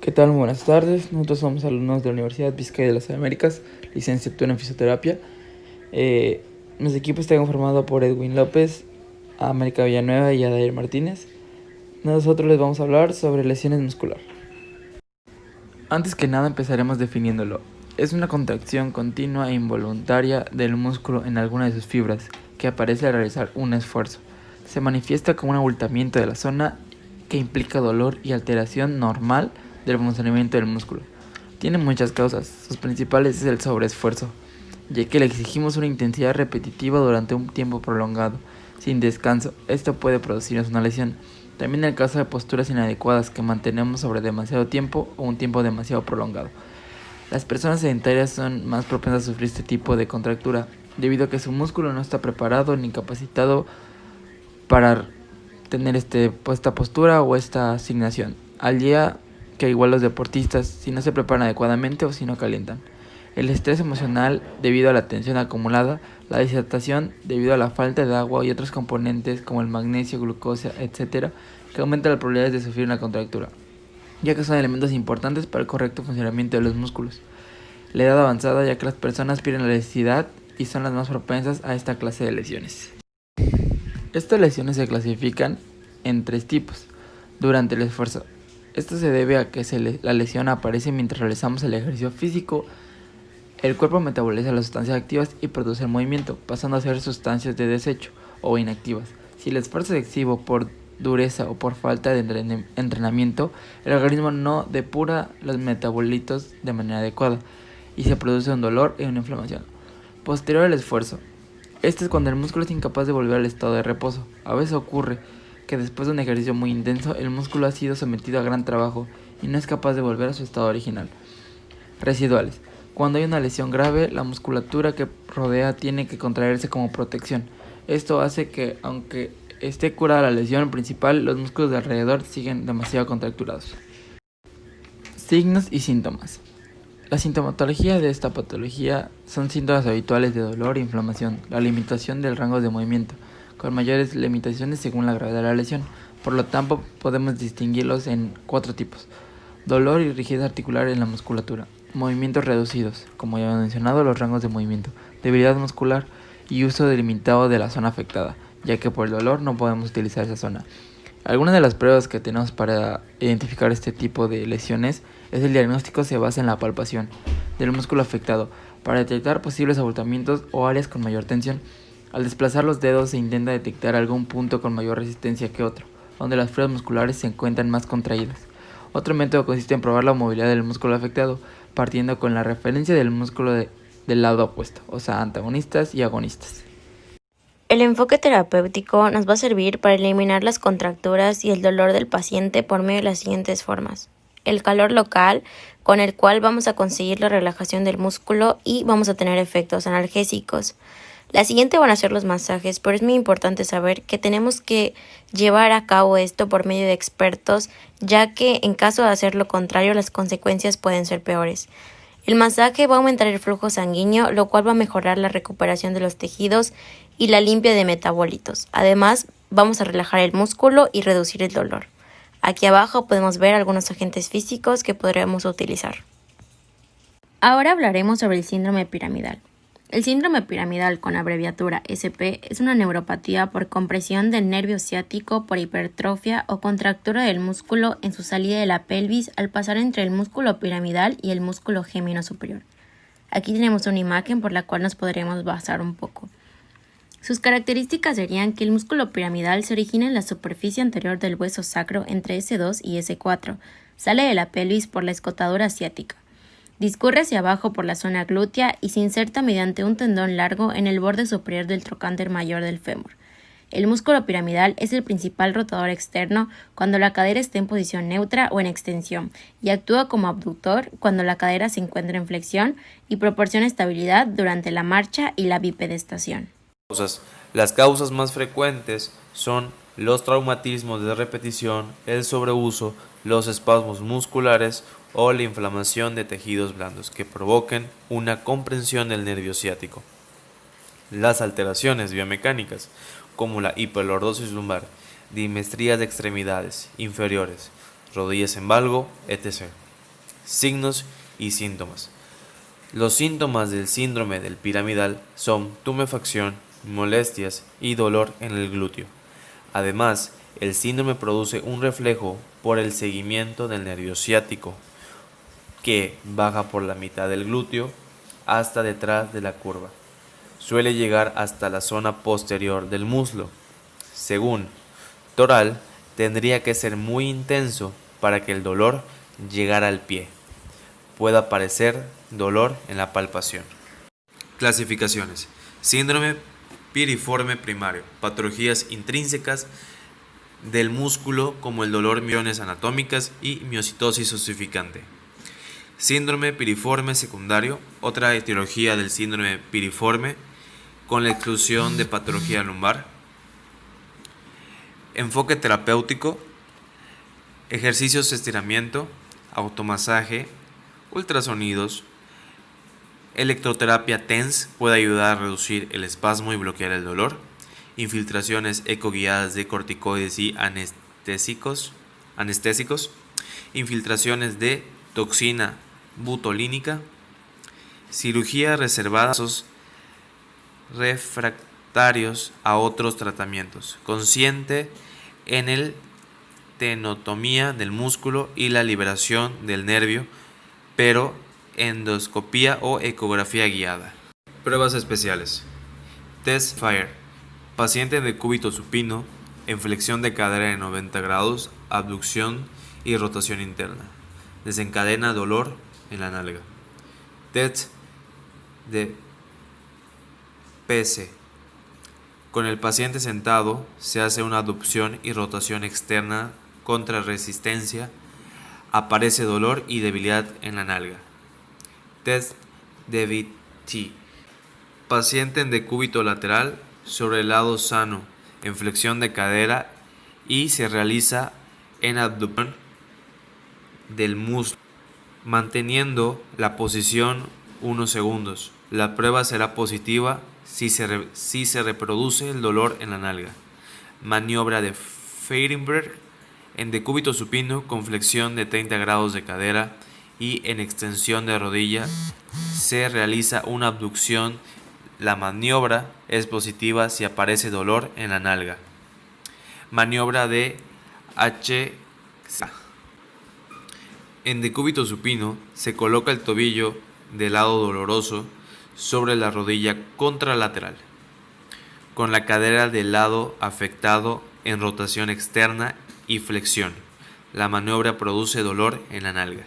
¿Qué tal? Buenas tardes. Nosotros somos alumnos de la Universidad Vizcaya de las Américas, licenciatura en fisioterapia. Eh, Nuestro equipo está conformado por Edwin López, América Villanueva y Adair Martínez. Nosotros les vamos a hablar sobre lesiones muscular. Antes que nada empezaremos definiéndolo. Es una contracción continua e involuntaria del músculo en alguna de sus fibras que aparece al realizar un esfuerzo. Se manifiesta como un abultamiento de la zona que implica dolor y alteración normal del funcionamiento del músculo. Tiene muchas causas, sus principales es el sobreesfuerzo, ya que le exigimos una intensidad repetitiva durante un tiempo prolongado, sin descanso. Esto puede producirnos una lesión. También en el caso de posturas inadecuadas que mantenemos sobre demasiado tiempo o un tiempo demasiado prolongado. Las personas sedentarias son más propensas a sufrir este tipo de contractura, debido a que su músculo no está preparado ni capacitado para tener esta postura o esta asignación. Al día que igual los deportistas, si no se preparan adecuadamente o si no calientan. El estrés emocional debido a la tensión acumulada, la deshidratación debido a la falta de agua y otros componentes como el magnesio, glucosa, etc., que aumentan las probabilidades de sufrir una contractura, ya que son elementos importantes para el correcto funcionamiento de los músculos. La edad avanzada, ya que las personas pierden la elasticidad y son las más propensas a esta clase de lesiones. Estas lesiones se clasifican en 3 tipos. Durante el esfuerzo. Esto se debe a que la lesión aparece mientras realizamos el ejercicio físico. El cuerpo metaboliza las sustancias activas y produce el movimiento, pasando a ser sustancias de desecho o inactivas. Si el esfuerzo es excesivo por dureza o por falta de entrenamiento, el organismo no depura los metabolitos de manera adecuada y se produce un dolor y una inflamación. Posterior al esfuerzo. Este es cuando el músculo es incapaz de volver al estado de reposo. A veces ocurre que después de un ejercicio muy intenso, el músculo ha sido sometido a gran trabajo y no es capaz de volver a su estado original. Residuales. Cuando hay una lesión grave, la musculatura que rodea tiene que contraerse como protección. Esto hace que, aunque esté curada la lesión principal, los músculos de alrededor siguen demasiado contracturados. Signos y síntomas. La sintomatología de esta patología son síntomas habituales de dolor e inflamación, la limitación del rango de movimiento, con mayores limitaciones según la gravedad de la lesión. Por lo tanto, podemos distinguirlos en 4 tipos. Dolor y rigidez articular en la musculatura. Movimientos reducidos, como ya he mencionado, los rangos de movimiento. Debilidad muscular y uso delimitado de la zona afectada, ya que por el dolor no podemos utilizar esa zona. Algunas de las pruebas que tenemos para identificar este tipo de lesiones es el diagnóstico se basa en la palpación del músculo afectado para detectar posibles abultamientos o áreas con mayor tensión. Al desplazar los dedos se intenta detectar algún punto con mayor resistencia que otro, donde las fibras musculares se encuentran más contraídas. Otro método consiste en probar la movilidad del músculo afectado, partiendo con la referencia del músculo del lado opuesto, o sea, antagonistas y agonistas. El enfoque terapéutico nos va a servir para eliminar las contracturas y el dolor del paciente por medio de las siguientes formas. El calor local, con el cual vamos a conseguir la relajación del músculo y vamos a tener efectos analgésicos. La siguiente van a ser los masajes, pero es muy importante saber que tenemos que llevar a cabo esto por medio de expertos, ya que en caso de hacer lo contrario las consecuencias pueden ser peores. El masaje va a aumentar el flujo sanguíneo, lo cual va a mejorar la recuperación de los tejidos y la limpia de metabolitos. Además, vamos a relajar el músculo y reducir el dolor. Aquí abajo podemos ver algunos agentes físicos que podríamos utilizar. Ahora hablaremos sobre el síndrome piramidal. El síndrome piramidal, con abreviatura SP, es una neuropatía por compresión del nervio ciático por hipertrofia o contractura del músculo en su salida de la pelvis al pasar entre el músculo piramidal y el músculo gémino superior. Aquí tenemos una imagen por la cual nos podremos basar un poco. Sus características serían que el músculo piramidal se origina en la superficie anterior del hueso sacro entre S2 y S4, sale de la pelvis por la escotadura ciática. Discurre hacia abajo por la zona glútea y se inserta mediante un tendón largo en el borde superior del trocánter mayor del fémur. El músculo piramidal es el principal rotador externo cuando la cadera está en posición neutra o en extensión y actúa como abductor cuando la cadera se encuentra en flexión y proporciona estabilidad durante la marcha y la bipedestación. Las causas más frecuentes son los traumatismos de repetición, el sobreuso, los espasmos musculares o la inflamación de tejidos blandos que provoquen una comprensión del nervio ciático. Las alteraciones biomecánicas, como la hiperlordosis lumbar, dimestrías de extremidades inferiores, rodillas en valgo, etc. Signos y síntomas. Los síntomas del síndrome del piramidal son tumefacción, molestias y dolor en el glúteo. Además, el síndrome produce un reflejo por el seguimiento del nervio ciático, que baja por la mitad del glúteo hasta detrás de la curva. Suele llegar hasta la zona posterior del muslo. Según Toral, tendría que ser muy intenso para que el dolor llegara al pie. Puede aparecer dolor en la palpación. Clasificaciones. Síndrome piriforme primario. Patologías intrínsecas del músculo como el dolor, miones anatómicas y miocitosis osificante. Síndrome piriforme secundario. Otra etiología del síndrome piriforme con la exclusión de patología lumbar. Enfoque terapéutico. Ejercicios de estiramiento, automasaje, ultrasonidos. Electroterapia TENS puede ayudar a reducir el espasmo y bloquear el dolor. Infiltraciones ecoguiadas de corticoides y anestésicos. Infiltraciones de toxina butolínica. Cirugía reservada a casos refractarios a otros tratamientos. Consciente en el tenotomía del músculo y la liberación del nervio, pero endoscopía o ecografía guiada. Pruebas especiales. Test FIRE. Paciente de cúbito supino, en flexión de cadera de 90 grados, abducción y rotación interna. Desencadena dolor en la nalga. Test de PC. Con el paciente sentado se hace una abducción y rotación externa contra resistencia. Aparece dolor y debilidad en la nalga. Test de VT. Paciente en decúbito lateral sobre el lado sano, en flexión de cadera, y se realiza en abducción del muslo, manteniendo la posición unos segundos. La prueba será positiva si se reproduce el dolor en la nalga. Maniobra de Fehrenberg en decúbito supino con flexión de 30 grados de cadera y en extensión de rodilla se realiza una abducción. La maniobra es positiva si aparece dolor en la nalga. Maniobra de H. En decúbito supino se coloca el tobillo del lado doloroso sobre la rodilla contralateral, con la cadera del lado afectado en rotación externa y flexión. La maniobra produce dolor en la nalga.